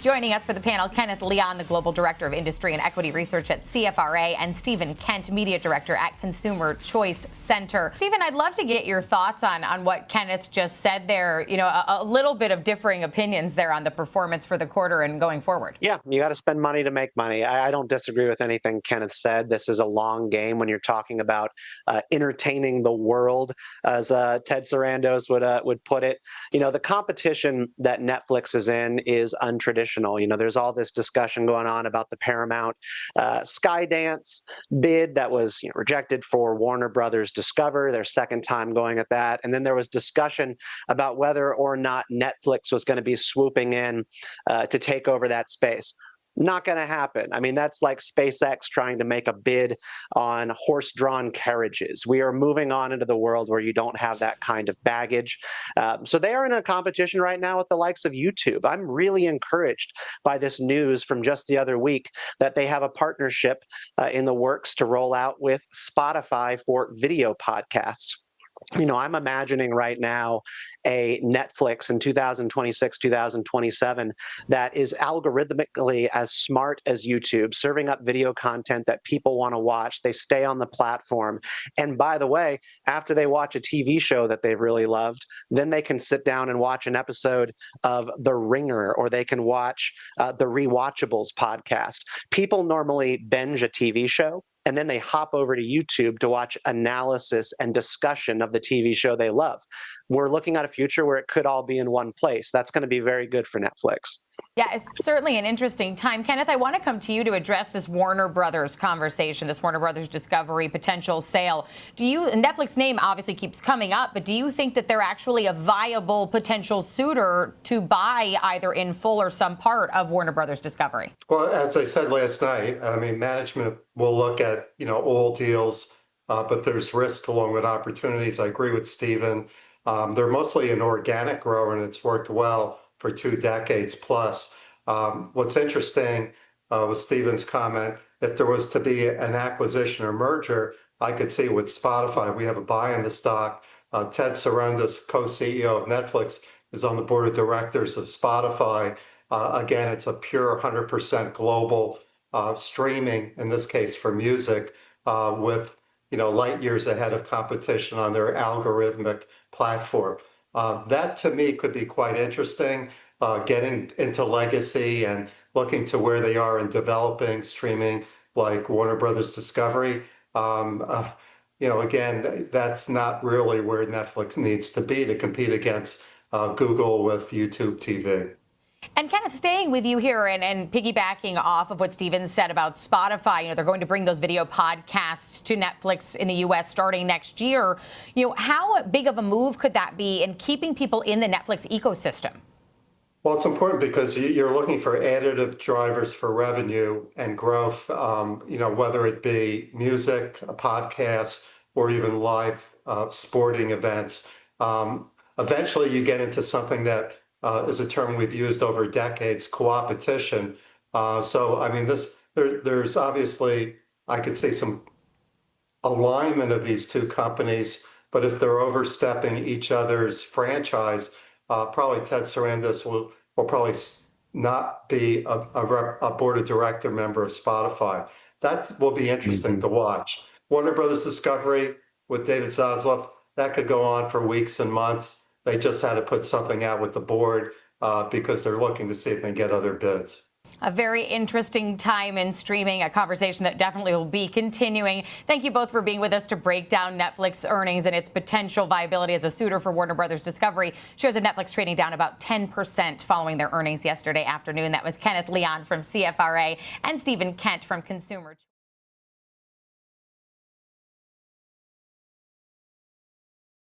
Joining us for the panel, Kenneth Leon, the Global Director of Industry and Equity Research at CFRA, and Stephen Kent, Media Director at Consumer Choice Center. Stephen, I'd love to get your thoughts on what Kenneth just said there. You know, a little bit of differing opinions there on the performance for the quarter and going forward. Yeah, you got to spend money to make money. I don't disagree with anything Kenneth said. This is a long game when you're talking about entertaining the world, as Ted Sarandos would put it. You know, the competition that Netflix is in is untraditional. You know, there's all this discussion going on about the Paramount Skydance bid that was rejected for Warner Brothers Discover, their second time going at that. And then there was discussion about whether or not Netflix was going to be swooping in to take over that space. Not going to happen. I mean, that's like SpaceX trying to make a bid on horse-drawn carriages. We are moving on into the world where you don't have that kind of baggage. So they are in a competition right now with the likes of YouTube. I'm really encouraged by this news from just the other week that they have a partnership in the works to roll out with Spotify for video podcasts. You know, I'm imagining right now a Netflix in 2026, 2027 that is algorithmically as smart as YouTube, serving up video content that people want to watch. They stay on the platform. And by the way, after they watch a TV show that they've really loved, then they can sit down and watch an episode of The Ringer, or they can watch the Rewatchables podcast. People normally binge a TV show, and then they hop over to YouTube to watch analysis and discussion of the TV show they love. We're looking at a future where it could all be in one place. That's going to be very good for Netflix. Yeah, it's certainly an interesting time. Kenneth, I want to come to you to address this Warner Brothers conversation, this Warner Brothers Discovery potential sale. Netflix name obviously keeps coming up, but do you think that they're actually a viable potential suitor to buy either in full or some part of Warner Brothers Discovery? Well, as I said last night, I mean, management will look at, all deals, but there's risk along with opportunities. I agree with Stephen. They're mostly an organic grower, and it's worked well for 2 decades plus. What's interesting with Stephen's comment, if there was to be an acquisition or merger, I could see with Spotify, we have a buy in the stock. Ted Sarandos, co-CEO of Netflix, is on the board of directors of Spotify. Again, it's a pure 100% global streaming, in this case for music, with light years ahead of competition on their algorithmic platform. That to me could be quite interesting, getting into legacy and looking to where they are in developing streaming like Warner Brothers Discovery. Again, that's not really where Netflix needs to be to compete against Google with YouTube TV. And Kenneth, staying with you here and piggybacking off of what Stephen said about Spotify, they're going to bring those video podcasts to Netflix in the U.S. starting next year. How big of a move could that be in keeping people in the Netflix ecosystem? Well, it's important because you're looking for additive drivers for revenue and growth, whether it be music, podcasts, or even live sporting events. Eventually, you get into something that is a term we've used over decades, co-opetition. There's obviously, I could say, some alignment of these two companies, but if they're overstepping each other's franchise, probably Ted Sarandos will probably not be a board of director member of Spotify. That will be interesting to watch. Warner Brothers Discovery with David Zaslav, that could go on for weeks and months. They just had to put something out with the board because they're looking to see if they can get other bids. A very interesting time in streaming, a conversation that definitely will be continuing. Thank you both for being with us to break down Netflix earnings and its potential viability as a suitor for Warner Brothers Discovery. Shares of Netflix trading down about 10% following their earnings yesterday afternoon. That was Kenneth Leon from CFRA and Stephen Kent from Consumer Choice.